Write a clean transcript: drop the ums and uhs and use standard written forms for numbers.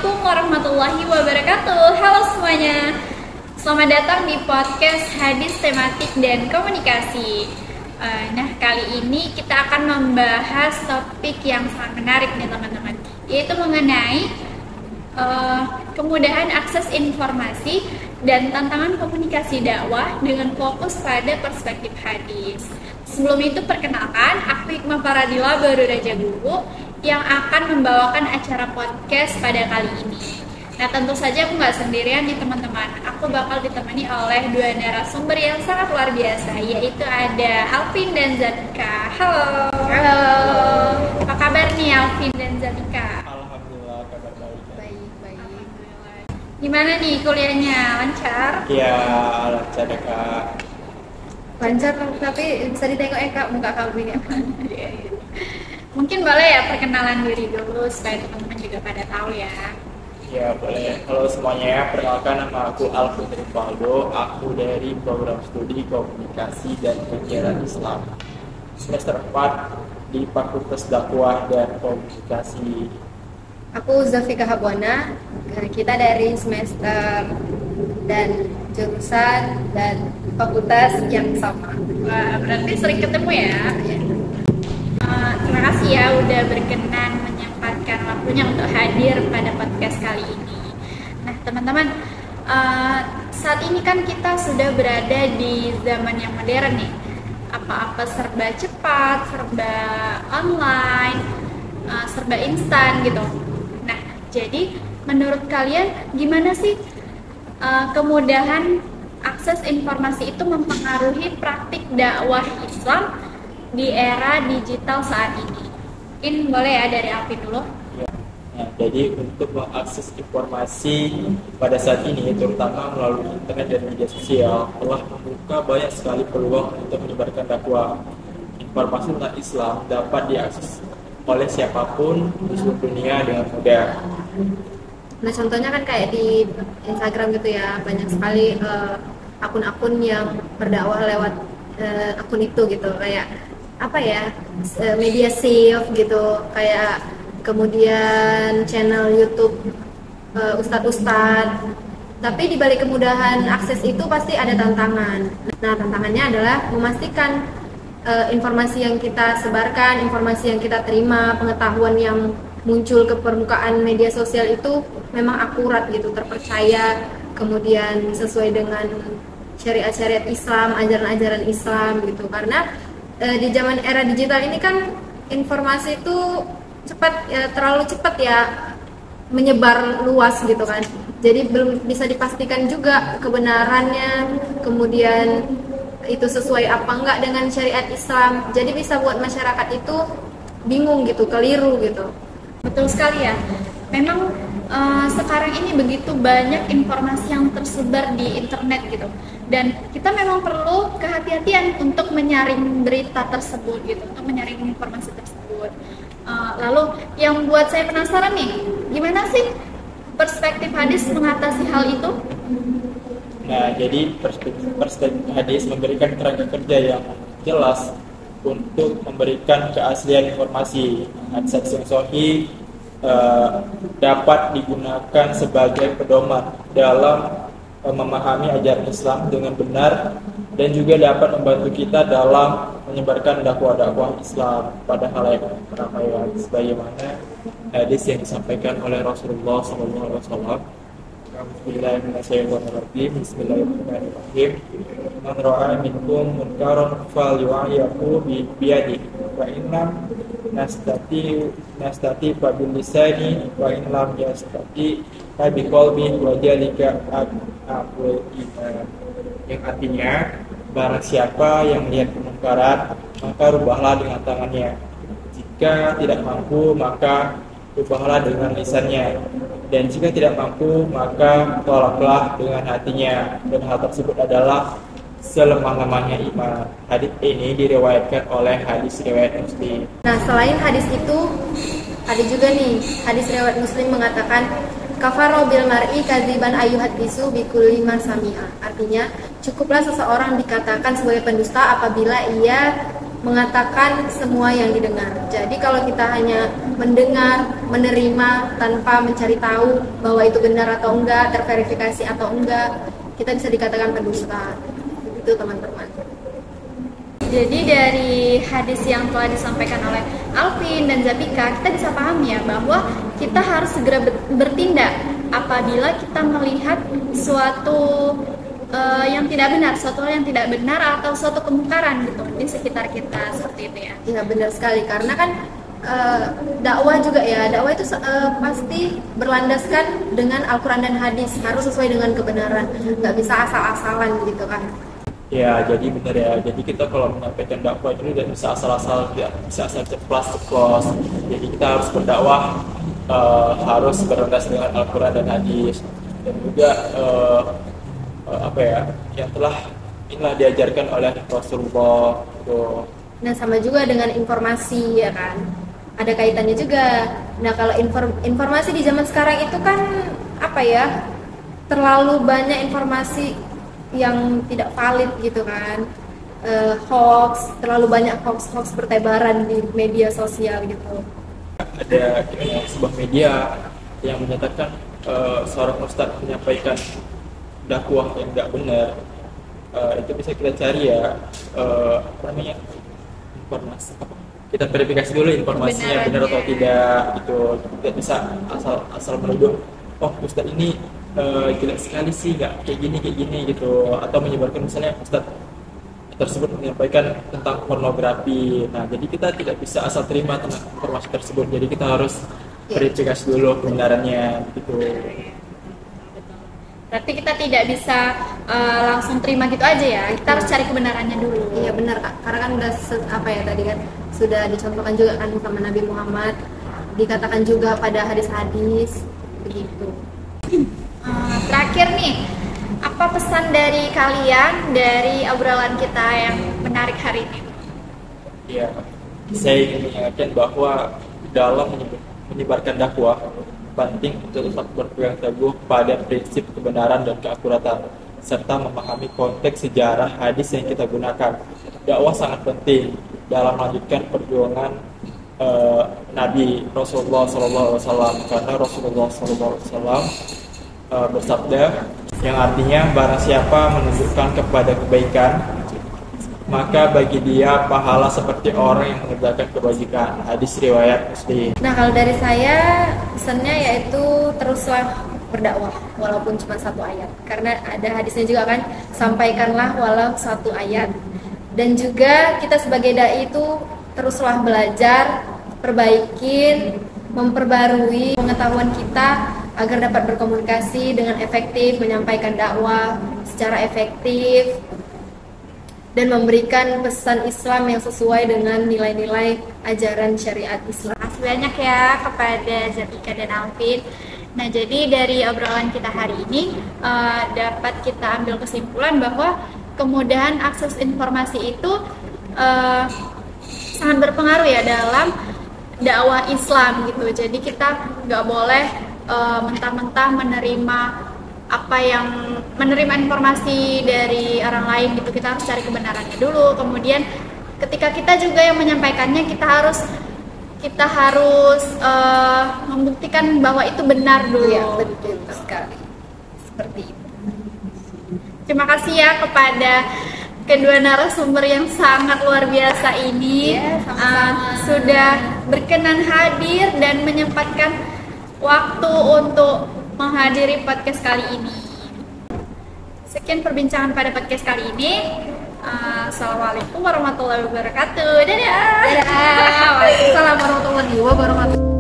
Assalamualaikum warahmatullahi wabarakatuh. Halo semuanya. Selamat datang di podcast Hadis Tematik dan Komunikasi. Nah, kali ini kita akan membahas topik yang sangat menarik nih teman-teman, yaitu mengenai kemudahan akses informasi dan tantangan komunikasi dakwah dengan fokus pada perspektif hadis. Sebelum itu perkenalkan, aku Hikmah Faradila baru Raja Guru yang akan membawakan acara podcast pada kali ini. Nah, tentu saja aku nggak sendirian nih teman-teman. Aku bakal ditemani oleh dua narasumber yang sangat luar biasa, yaitu ada Alvin dan Zatika. Halo. Halo. Apa kabar nih Alvin dan Zatika? Alhamdulillah, kabar baik. Baik. Gimana nih kuliahnya? Lancar? Iya, lancar ya Kak. Lancar, tapi bisa ditengok Kak muka kamu ini apa? Mungkin boleh ya perkenalan diri dulu supaya teman-teman juga pada tahu ya. Ya boleh. Halo semuanya, perkenalkan nama aku Alvin Rivaldo. Aku dari program studi komunikasi dan penyiaran Islam semester 4 di Fakultas Dakwah dan Komunikasi. Aku Zafika Habwana. Kita dari semester dan jurusan dan fakultas yang sama. Wah, berarti sering ketemu ya. Terima kasih ya udah berkenan menyempatkan waktunya untuk hadir pada podcast kali ini. Nah teman-teman, saat ini kan kita sudah berada di zaman yang modern nih. Apa-apa serba cepat, serba online, serba instan gitu. Nah jadi menurut kalian gimana sih kemudahan akses informasi itu mempengaruhi praktik dakwah Islam di era digital saat ini? Mungkin boleh ya dari Alvin dulu. Ya. Nah, jadi untuk mengakses informasi pada saat ini, terutama melalui internet dan media sosial, telah membuka banyak sekali peluang untuk menyebarkan dakwah. Informasi tentang Islam dapat diakses oleh siapapun di seluruh dunia dengan mudah. Nah contohnya kan kayak di Instagram gitu ya, banyak sekali akun-akun yang berdakwah lewat akun itu gitu, kayak apa ya, media safe gitu, kayak kemudian channel YouTube ustadz-ustadz. Tapi di balik kemudahan akses itu pasti ada tantangan. Nah tantangannya adalah memastikan informasi yang kita sebarkan, informasi yang kita terima, pengetahuan yang muncul ke permukaan media sosial itu memang akurat gitu, terpercaya, kemudian sesuai dengan syariat-syariat Islam, ajaran-ajaran Islam gitu. Karena di zaman era digital ini kan informasi itu terlalu cepat ya menyebar luas gitu kan. Jadi belum bisa dipastikan juga kebenarannya, kemudian itu sesuai apa enggak dengan syariat Islam. Jadi bisa buat masyarakat itu bingung gitu, keliru gitu. Betul sekali ya. Memang sekarang ini begitu banyak informasi yang tersebar di internet gitu. Dan kita memang perlu kehati-hatian untuk menyaring berita tersebut gitu, untuk menyaring informasi tersebut. Lalu yang buat saya penasaran nih, gimana sih perspektif hadis mengatasi hal itu? Nah, jadi perspektif hadis memberikan kerangka kerja yang jelas untuk memberikan keaslian informasi. Hadis yang sahih dapat digunakan sebagai pedoman dalam memahami ajaran Islam dengan benar dan juga dapat membantu kita dalam menyebarkan dakwah-dakwah Islam pada halayak ramai, sebagaimana hadis yang disampaikan oleh Rasulullah SAW. Bismillahirrahmanirrahim. Man ra'a minkum munkaran falyughayyirhu biyadihi wa in lam nastati fa bil lisani wa in lam yastati fa bi qalbi wa dzalika aqwal iman. Yang artinya, barang siapa yang melihat kemungkaran, maka rubahlah dengan tangannya. Jika tidak mampu, maka rubahlah dengan lisannya, dan jika tidak mampu maka tolaklah dengan hatinya, dan hal tersebut adalah selemah-lemahnya iman. Hadis ini diriwayatkan oleh hadis riwayat Muslim. Nah selain hadis itu ada juga nih hadis riwayat Muslim mengatakan kafaro bil mar'i kadziban ayyuhadisu bikulli ma sami'a. Artinya cukuplah seseorang dikatakan sebagai pendusta apabila ia mengatakan semua yang didengar. Jadi kalau kita hanya mendengar, menerima tanpa mencari tahu bahwa itu benar atau enggak, terverifikasi atau enggak, kita bisa dikatakan pendusta. Itu teman-teman. Jadi dari hadis yang telah disampaikan oleh Alvin dan Zapika, kita bisa paham ya bahwa kita harus segera bertindak apabila kita melihat suatu yang tidak benar, suatu hal yang tidak benar atau suatu kemungkaran gitu di sekitar kita, seperti itu ya. Ya benar sekali, karena kan dakwah juga ya, dakwah itu pasti berlandaskan dengan Al-Quran dan hadis, harus sesuai dengan kebenaran, nggak bisa asal-asalan gitu kan. Ya, jadi benar ya. Jadi kita kalau menyampaikan dakwah itu tidak bisa asal-asal, tidak bisa asal ceplos. Jadi kita harus berdakwah harus berlandas dengan Al-Quran dan hadis, dan juga yang telah diajarkan oleh Rasulullah gitu. Nah sama juga dengan informasi ya kan, ada kaitannya juga. Nah kalau informasi di zaman sekarang itu kan terlalu banyak informasi yang tidak valid gitu kan, hoax, terlalu banyak hoax bertebaran di media sosial gitu. Ada sebuah media yang menyatakan seorang ustadz menyampaikan dakwah yang tidak benar, itu bisa kita cari ya informasi, kita verifikasi dulu informasinya benar atau tidak gitu. Tidak bisa asal menuduh, oh ustadz ini jelek sekali sih, nggak kayak gini gitu, atau menyebarkan misalnya ustadz tersebut menyampaikan tentang pornografi. Nah jadi kita tidak bisa asal terima tentang informasi tersebut, jadi kita harus verifikasi dulu kebenarannya gitu. Berarti kita tidak bisa langsung terima gitu aja ya, kita harus cari kebenarannya dulu. Iya benar Kak, karena kan udah tadi kan sudah dicontohkan juga kan sama Nabi Muhammad, dikatakan juga pada hadis-hadis begitu. Terakhir nih, apa pesan dari kalian dari obrolan kita yang menarik hari ini? Ya, saya ingin mengingatkan bahwa dalam menyebarkan dakwah penting untuk tetap berpegang teguh pada prinsip kebenaran dan keakuratan, serta memahami konteks sejarah hadis yang kita gunakan. Dakwah sangat penting dalam melanjutkan perjuangan Nabi Rasulullah SAW, karena Rasulullah SAW bersabda yang artinya barang siapa menunjukkan kepada kebaikan, maka bagi dia pahala seperti orang yang mengerjakan kebajikan. Hadis riwayat Muslim. Nah kalau dari saya pesannya yaitu teruslah berdakwah walaupun cuma satu ayat, karena ada hadisnya juga kan, sampaikanlah walau satu ayat. Dan juga kita sebagai dai itu teruslah belajar, perbaikin, memperbarui pengetahuan kita agar dapat berkomunikasi dengan efektif, menyampaikan dakwah secara efektif, dan memberikan pesan Islam yang sesuai dengan nilai-nilai ajaran syariat Islam. Terima kasih banyak ya kepada Zapika dan Alvin. Nah jadi dari obrolan kita hari ini dapat kita ambil kesimpulan bahwa kemudahan akses informasi itu sangat berpengaruh ya dalam dakwah Islam gitu. Jadi kita nggak boleh mentah-mentah menerima informasi dari orang lain gitu. Kita harus cari kebenarannya dulu, kemudian ketika kita juga yang menyampaikannya kita harus membuktikan bahwa itu benar dulu. Ya betul sekali, seperti itu. Terima kasih ya kepada kedua narasumber yang sangat luar biasa ini, sudah berkenan hadir dan menyempatkan waktu untuk menghadiri podcast kali ini. Sekian perbincangan pada podcast kali ini. Assalamualaikum warahmatullahi wabarakatuh. Dadah. Waalaikumsalam warahmatullahi wabarakatuh.